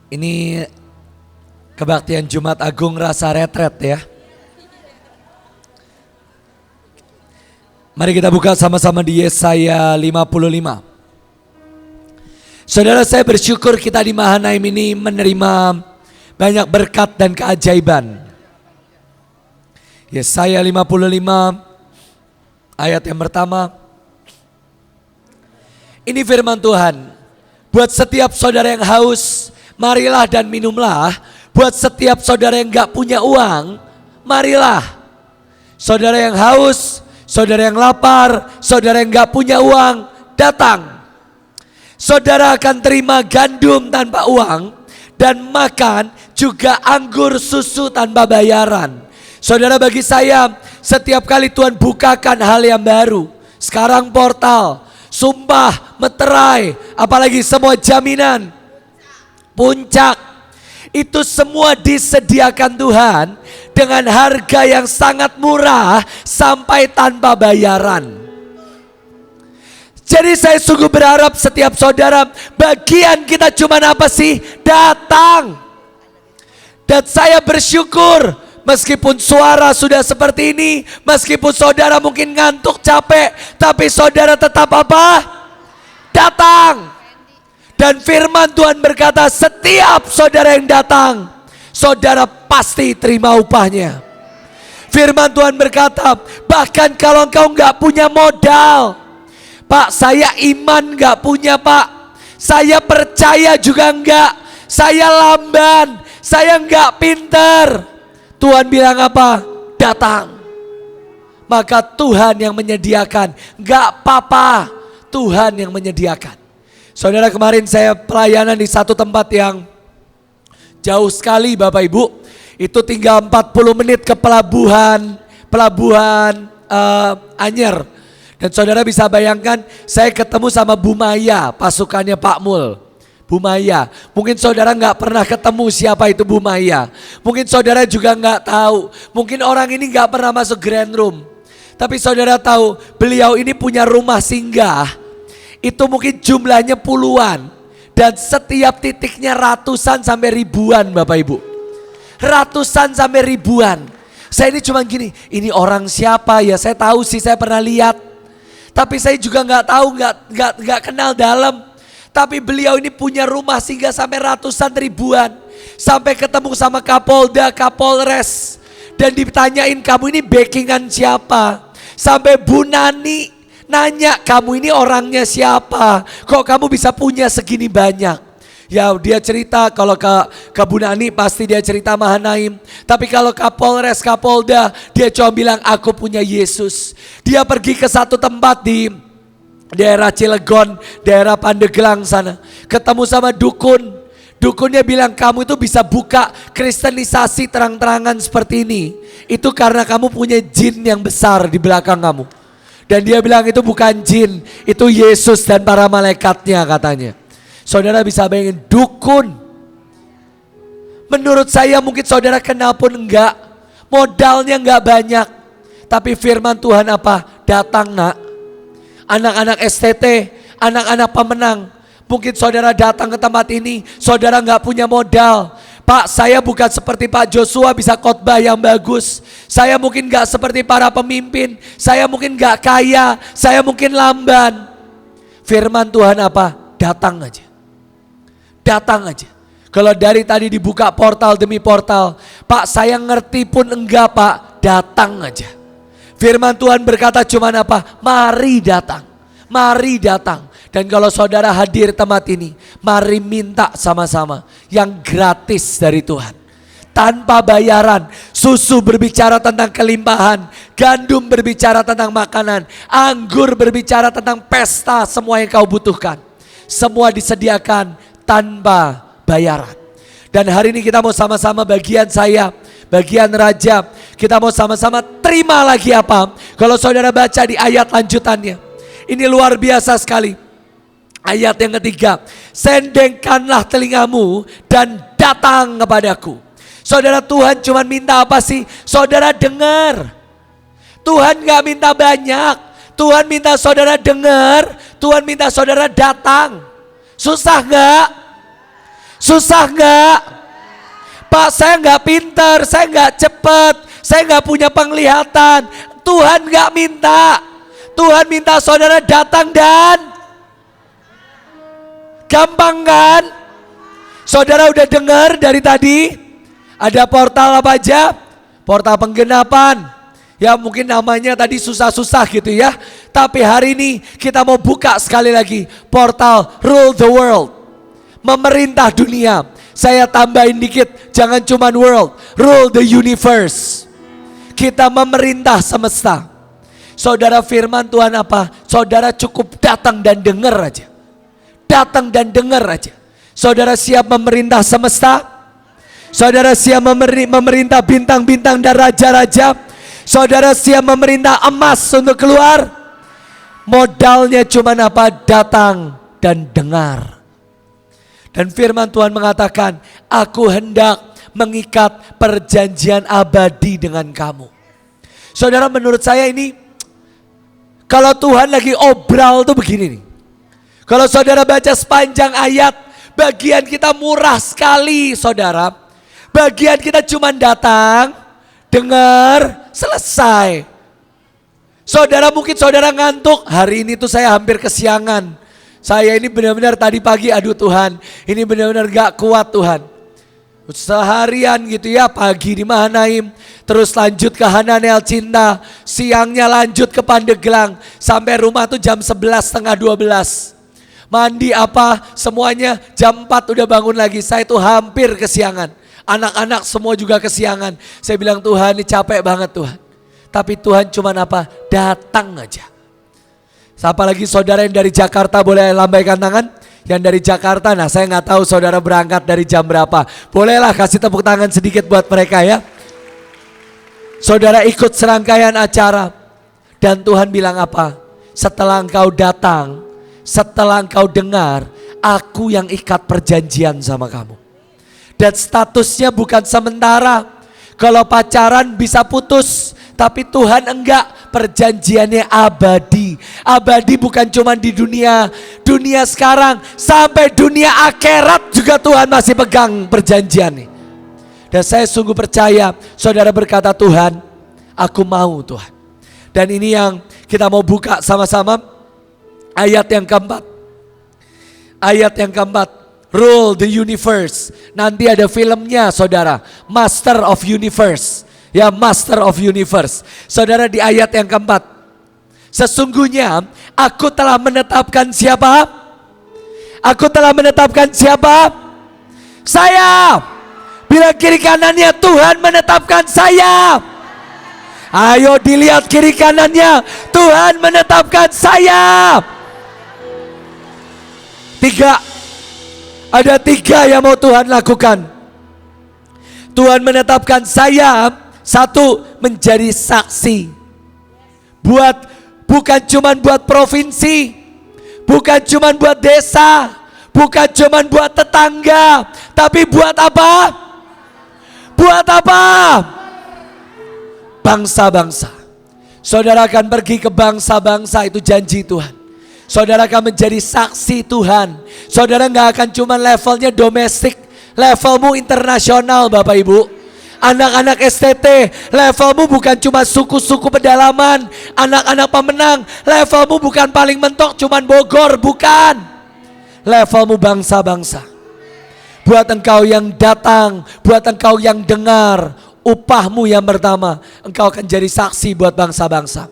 Ini kebaktian Jumat Agung rasa retret ya. Mari kita buka sama-sama di Yesaya 55. Saudara, saya bersyukur kita di Mahanaim ini menerima banyak berkat dan keajaiban. Yesaya 55 ayat yang pertama. Ini firman Tuhan. Buat setiap saudara yang haus, marilah dan minumlah. Buat setiap saudara yang gak punya uang, marilah. Saudara yang haus, saudara yang lapar, saudara yang gak punya uang, datang. Saudara akan terima gandum tanpa uang dan makan juga anggur susu tanpa bayaran. Saudara, bagi saya setiap kali Tuhan bukakan hal yang baru, sekarang portal, sumpah, meterai, apalagi semua jaminan, puncak, itu semua disediakan Tuhan dengan harga yang sangat murah sampai tanpa bayaran. Jadi saya sungguh berharap setiap saudara, bagian kita cuma apa sih? Datang. Dan saya bersyukur meskipun suara sudah seperti ini, meskipun saudara mungkin ngantuk capek, tapi saudara tetap apa? Datang. Dan firman Tuhan berkata, setiap saudara yang datang, saudara pasti terima upahnya. Firman Tuhan berkata, bahkan kalau engkau gak punya modal, Pak, saya iman gak punya Pak, saya percaya juga enggak, saya lamban, saya enggak pinter, Tuhan bilang apa? Datang. Maka Tuhan yang menyediakan, enggak apa-apa, Tuhan yang menyediakan. Saudara, kemarin saya pelayanan di satu tempat yang jauh sekali Bapak Ibu, itu tinggal 40 menit ke pelabuhan Anyer. Dan saudara bisa bayangkan, saya ketemu sama Bu Maya, pasukannya Pak Mul. Bu Maya, mungkin saudara gak pernah ketemu siapa itu Bu Maya. Mungkin saudara juga gak tahu, mungkin orang ini gak pernah masuk grand room. Tapi saudara tahu, beliau ini punya rumah singgah, itu mungkin jumlahnya puluhan. Dan setiap titiknya ratusan sampai ribuan Bapak Ibu. Ratusan sampai ribuan. Saya ini cuma gini, ini orang siapa ya, saya tahu sih, saya pernah lihat. Tapi saya juga nggak tahu, nggak kenal dalam. Tapi beliau ini punya rumah singgah sampai ratusan ribuan. Sampai ketemu sama Kapolda, Kapolres. Dan ditanyain, kamu ini backingan siapa? Sampai Bu Nani nanya, kamu ini orangnya siapa? Kok kamu bisa punya segini banyak? Ya, dia cerita, kalau ke Bu Nani pasti dia cerita Mahanaim. Tapi kalau Kapolres, Kapolda, dia cuma bilang aku punya Yesus. Dia pergi ke satu tempat di daerah Cilegon, daerah Pandeglang sana. Ketemu sama dukun. Dukunnya bilang, kamu itu bisa buka kristenisasi terang-terangan seperti ini. Itu karena kamu punya jin yang besar di belakang kamu. Dan dia bilang itu bukan jin, itu Yesus dan para malaikatnya katanya. Saudara bisa bayangin, dukun. Menurut saya mungkin saudara kenal pun enggak, modalnya enggak banyak. Tapi firman Tuhan apa? Datang nak. Anak-anak STT, anak-anak pemenang. Mungkin saudara datang ke tempat ini, saudara enggak punya modal. Pak, saya bukan seperti Pak Joshua bisa khotbah yang bagus. Saya mungkin enggak seperti para pemimpin. Saya mungkin enggak kaya, saya mungkin lamban. Firman Tuhan apa? Datang aja. Datang aja. Kalau dari tadi dibuka portal demi portal, Pak saya ngerti pun enggak Pak, datang aja. Firman Tuhan berkata cuman apa? Mari datang, mari datang. Dan kalau saudara hadir tempat ini, mari minta sama-sama yang gratis dari Tuhan. Tanpa bayaran, susu berbicara tentang kelimpahan, gandum berbicara tentang makanan, anggur berbicara tentang pesta, semua yang kau butuhkan. Semua disediakan tanpa bayaran. Dan hari ini kita mau sama-sama bagian saya, bagian Raja, kita mau sama-sama terima lagi apa? Kalau saudara baca di ayat lanjutannya, ini luar biasa sekali. Ayat yang ketiga, sendengkanlah telingamu dan datang kepadaku. Saudara, Tuhan cuma minta apa sih? Saudara dengar. Tuhan gak minta banyak, Tuhan minta saudara dengar, Tuhan minta saudara datang. Susah gak? Susah nggak? Pak, saya nggak pinter, saya nggak cepet, saya nggak punya penglihatan. Tuhan nggak minta. Tuhan minta saudara datang dan gampang kan? Saudara udah dengar dari tadi? Ada portal apa aja? Portal penggenapan. Ya mungkin namanya tadi susah-susah gitu ya. Tapi hari ini kita mau buka sekali lagi portal rule the world. Memerintah dunia. Saya tambahin dikit, jangan cuman world, rule the universe. Kita memerintah semesta. Saudara, firman Tuhan apa? Saudara cukup datang dan dengar aja. Datang dan dengar aja. Saudara siap memerintah semesta? Saudara siap memerintah bintang-bintang dan raja-raja? Saudara siap memerintah emas untuk keluar? Modalnya cuma apa? Datang dan dengar. Dan firman Tuhan mengatakan, aku hendak mengikat perjanjian abadi dengan kamu. Saudara, menurut saya ini, kalau Tuhan lagi obral tuh begini nih. Kalau saudara baca sepanjang ayat, bagian kita murah sekali saudara. Bagian kita cuma datang, dengar, selesai. Saudara mungkin saudara ngantuk, hari ini tuh saya hampir kesiangan. Saya ini benar-benar tadi pagi, aduh Tuhan, ini benar-benar gak kuat Tuhan. Seharian gitu ya, pagi di Mahanaim, terus lanjut ke Hananel Cinta, siangnya lanjut ke Pandeglang, sampai rumah tuh jam 11, setengah 12. Mandi apa, semuanya jam 4 udah bangun lagi. Saya tuh hampir kesiangan. Anak-anak semua juga kesiangan. Saya bilang Tuhan ini capek banget Tuhan. Tapi Tuhan cuman apa, datang aja. Apalagi saudara yang dari Jakarta boleh lambaikan tangan. Yang dari Jakarta, nah saya nggak tahu saudara berangkat dari jam berapa. Bolehlah kasih tepuk tangan sedikit buat mereka ya. Saudara ikut serangkaian acara. Dan Tuhan bilang apa? Setelah engkau datang, setelah engkau dengar, aku yang ikat perjanjian sama kamu. Dan statusnya bukan sementara. Kalau pacaran bisa putus, tapi Tuhan enggak. Perjanjiannya abadi. Abadi bukan cuma di dunia sekarang, sampai dunia akhirat juga Tuhan masih pegang perjanjian nih. Dan saya sungguh percaya saudara berkata, Tuhan aku mau Tuhan. Dan ini yang kita mau buka sama-sama. Ayat yang keempat. Ayat yang keempat, rule the universe. Nanti ada filmnya saudara, Master of Universe. Ya, Master of Universe. Saudara, di ayat yang keempat, sesungguhnya aku telah menetapkan siapa? Aku telah menetapkan siapa? Saya. Bila kiri kanannya, Tuhan menetapkan saya. Ayo dilihat kiri kanannya, Tuhan menetapkan saya. Ada tiga yang mau Tuhan lakukan. Tuhan menetapkan saya. Satu, menjadi saksi. Bukan cuma buat provinsi, bukan cuma buat desa, bukan cuma buat tetangga, tapi buat apa? Buat apa? Bangsa-bangsa. Saudara akan pergi ke bangsa-bangsa, itu janji Tuhan. Saudara akan menjadi saksi Tuhan. Saudara gak akan cuma levelnya domestik, levelmu internasional Bapak Ibu. Anak-anak STT, levelmu bukan cuma suku-suku pedalaman. Anak-anak pemenang, levelmu bukan paling mentok cuman Bogor, bukan. Levelmu bangsa-bangsa. Buat engkau yang datang, buat engkau yang dengar, upahmu yang pertama, engkau akan jadi saksi buat bangsa-bangsa.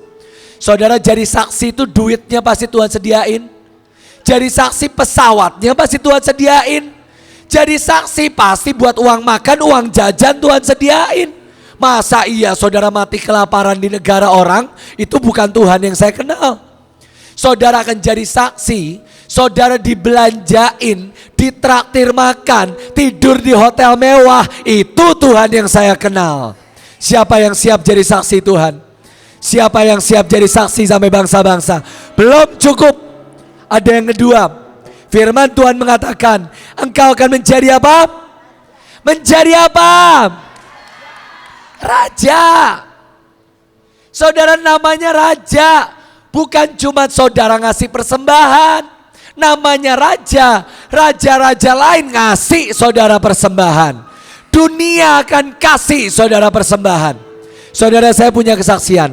Saudara, jadi saksi itu duitnya pasti Tuhan sediain. Jadi saksi pesawatnya pasti Tuhan sediain. Jadi saksi pasti buat uang makan, uang jajan Tuhan sediain. Masa iya saudara mati kelaparan di negara orang? Itu bukan Tuhan yang saya kenal. Saudara akan jadi saksi, saudara dibelanjain, ditraktir makan, tidur di hotel mewah. Itu Tuhan yang saya kenal. Siapa yang siap jadi saksi Tuhan? Siapa yang siap jadi saksi sampai bangsa-bangsa? Belum cukup. Ada yang kedua. Firman Tuhan mengatakan, engkau akan menjadi apa? Menjadi apa? Raja. Saudara, namanya raja. Bukan cuma saudara ngasih persembahan. Namanya raja, raja-raja lain ngasih saudara persembahan. Dunia akan kasih saudara persembahan. Saudara, saya punya kesaksian.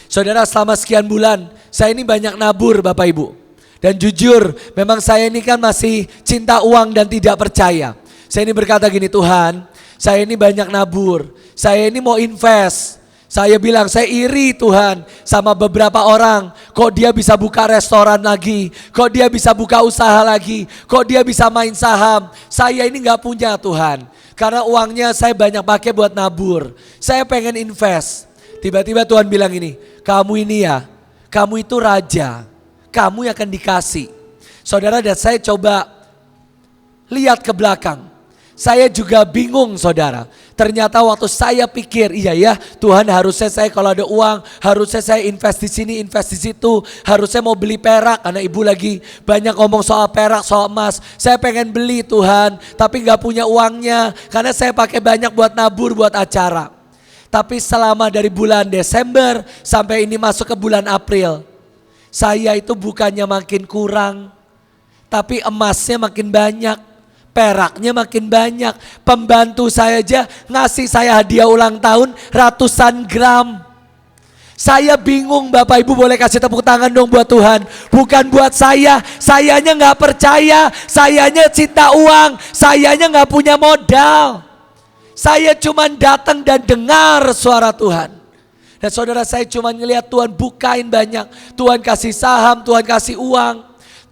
Saudara, selama sekian bulan saya ini banyak nabur Bapak Ibu. Dan jujur memang saya ini kan masih cinta uang dan tidak percaya. Saya ini berkata gini, Tuhan, saya ini banyak nabur, saya ini mau invest. Saya bilang saya iri Tuhan sama beberapa orang. Kok dia bisa buka restoran lagi, kok dia bisa buka usaha lagi, kok dia bisa main saham. Saya ini gak punya Tuhan, karena uangnya saya banyak pakai buat nabur. Saya pengen invest. Tiba-tiba Tuhan bilang ini, kamu ini ya, kamu itu raja, kamu yang akan dikasih. Saudara, dan saya coba lihat ke belakang. Saya juga bingung saudara. Ternyata waktu saya pikir, iya ya Tuhan, harusnya saya kalau ada uang, harusnya saya invest di sini, invest di situ. Harusnya mau beli perak, karena ibu lagi banyak ngomong soal perak, soal emas. Saya pengen beli Tuhan, tapi gak punya uangnya. Karena saya pakai banyak buat nabur, buat acara. Tapi selama dari bulan Desember sampai ini masuk ke bulan April, saya itu bukannya makin kurang, tapi emasnya makin banyak, peraknya makin banyak. Pembantu saya aja ngasih saya hadiah ulang tahun ratusan gram. Saya bingung Bapak Ibu, boleh kasih tepuk tangan dong buat Tuhan. Bukan buat saya, sayanya gak percaya, sayanya cinta uang, sayanya gak punya modal. Saya cuma datang dan dengar suara Tuhan. Dan saudara, saya cuma ngelihat Tuhan bukain banyak. Tuhan kasih saham, Tuhan kasih uang.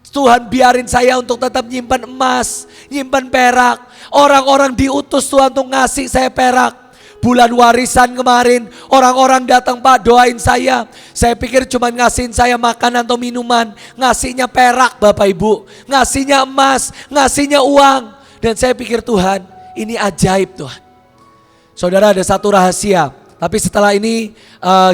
Tuhan biarin saya untuk tetap nyimpan emas, nyimpan perak. Orang-orang diutus Tuhan untuk ngasih saya perak. Bulan warisan kemarin, orang-orang datang, Pak doain saya. Saya pikir cuma ngasihin saya makanan atau minuman. Ngasihnya perak Bapak Ibu, ngasihnya emas, ngasihnya uang. Dan saya pikir Tuhan, ini ajaib Tuhan. Saudara, ada satu rahasia, tapi setelah ini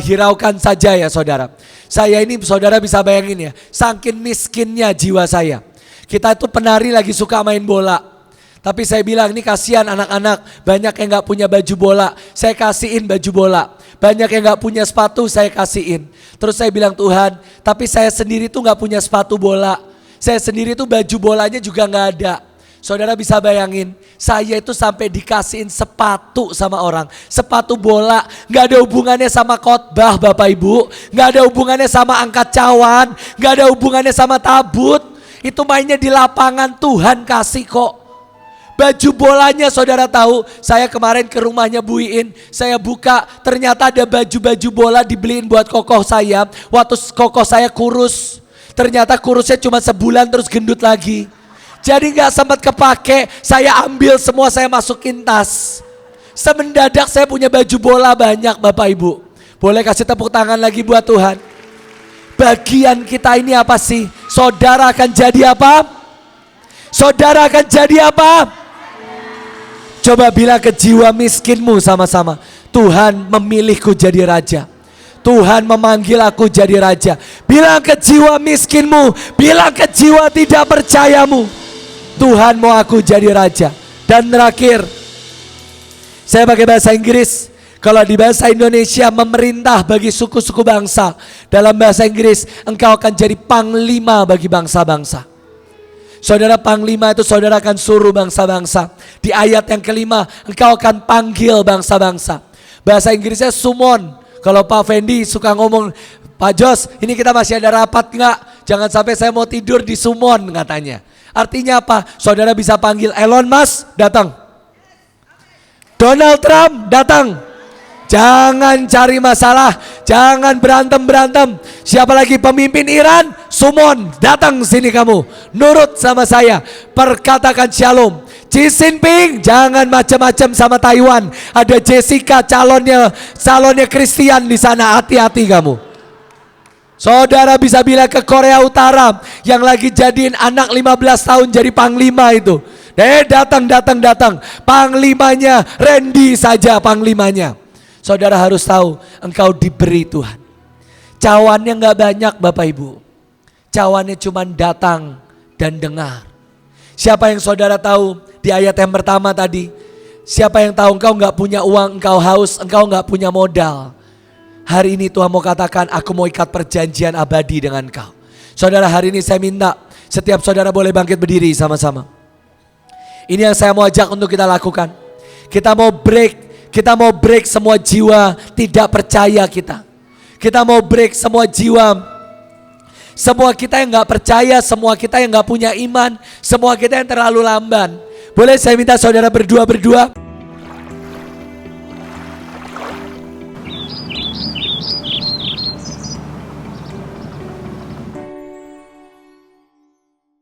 hiraukan saja ya saudara. Saya ini saudara bisa bayangin ya, saking miskinnya jiwa saya. Kita itu penari lagi suka main bola. Tapi saya bilang ini kasihan anak-anak, banyak yang gak punya baju bola, saya kasihin baju bola. Banyak yang gak punya sepatu, saya kasihin. Terus saya bilang, Tuhan, tapi saya sendiri tuh gak punya sepatu bola. Saya sendiri tuh baju bolanya juga gak ada. Saudara bisa bayangin, saya itu sampai dikasihin sepatu sama orang. Sepatu bola, gak ada hubungannya sama khotbah Bapak Ibu. Gak ada hubungannya sama angkat cawan, gak ada hubungannya sama tabut. Itu mainnya di lapangan, Tuhan kasih kok. Baju bolanya saudara tahu, saya kemarin ke rumahnya Bu Iin, saya buka, ternyata ada baju-baju bola dibeliin buat kokoh saya. Waktu kokoh saya kurus, ternyata kurusnya cuma sebulan terus gendut lagi. Jadi gak sempat kepake, saya ambil semua, saya masukin tas. Semendadak saya punya baju bola banyak Bapak Ibu. Boleh kasih tepuk tangan lagi buat Tuhan. Bagian kita ini apa sih? Saudara akan jadi apa? Saudara akan jadi apa? Coba bilang ke jiwa miskinmu sama-sama, Tuhan memilihku jadi raja. Tuhan memanggil aku jadi raja. Bilang ke jiwa miskinmu, bilang ke jiwa tidak percayamu, Tuhan mau aku jadi raja. Dan terakhir, saya pakai bahasa Inggris. Kalau di bahasa Indonesia memerintah bagi suku-suku bangsa. Dalam bahasa Inggris, engkau akan jadi panglima bagi bangsa-bangsa. Saudara, panglima itu saudara akan suruh bangsa-bangsa. Di ayat yang kelima, engkau akan panggil bangsa-bangsa. Bahasa Inggrisnya summon. Kalau Pak Fendi suka ngomong, Pak Jos, ini kita masih ada rapat enggak? Jangan sampai saya mau tidur di summon katanya. Artinya apa? Saudara bisa panggil Elon Musk, datang. Donald Trump, datang. Jangan cari masalah, jangan berantem-berantem. Siapa lagi pemimpin Iran? Summon, datang sini kamu. Nurut sama saya, perkatakan shalom. Xi Jinping, jangan macam-macam sama Taiwan. Ada Jessica calonnya Christian di sana, hati-hati kamu. Saudara bisa bilang ke Korea Utara yang lagi jadiin anak 15 tahun jadi panglima itu. Datang. Panglimanya Randy saja panglimanya. Saudara harus tahu engkau diberi Tuhan. Cawannya gak banyak Bapak Ibu. Cawannya cuma datang dan dengar. Siapa yang saudara tahu di ayat yang pertama tadi? Siapa yang tahu engkau gak punya uang, engkau haus, engkau gak punya modal. Hari ini Tuhan mau katakan, aku mau ikat perjanjian abadi dengan kau. Saudara, hari ini saya minta Setiap saudara boleh bangkit berdiri sama-sama. Ini yang saya mau ajak untuk kita lakukan. Kita mau break semua jiwa tidak percaya kita. Kita mau break semua jiwa, semua kita yang gak percaya, semua kita yang gak punya iman, semua kita yang terlalu lamban. Boleh saya minta saudara berdua-berdua?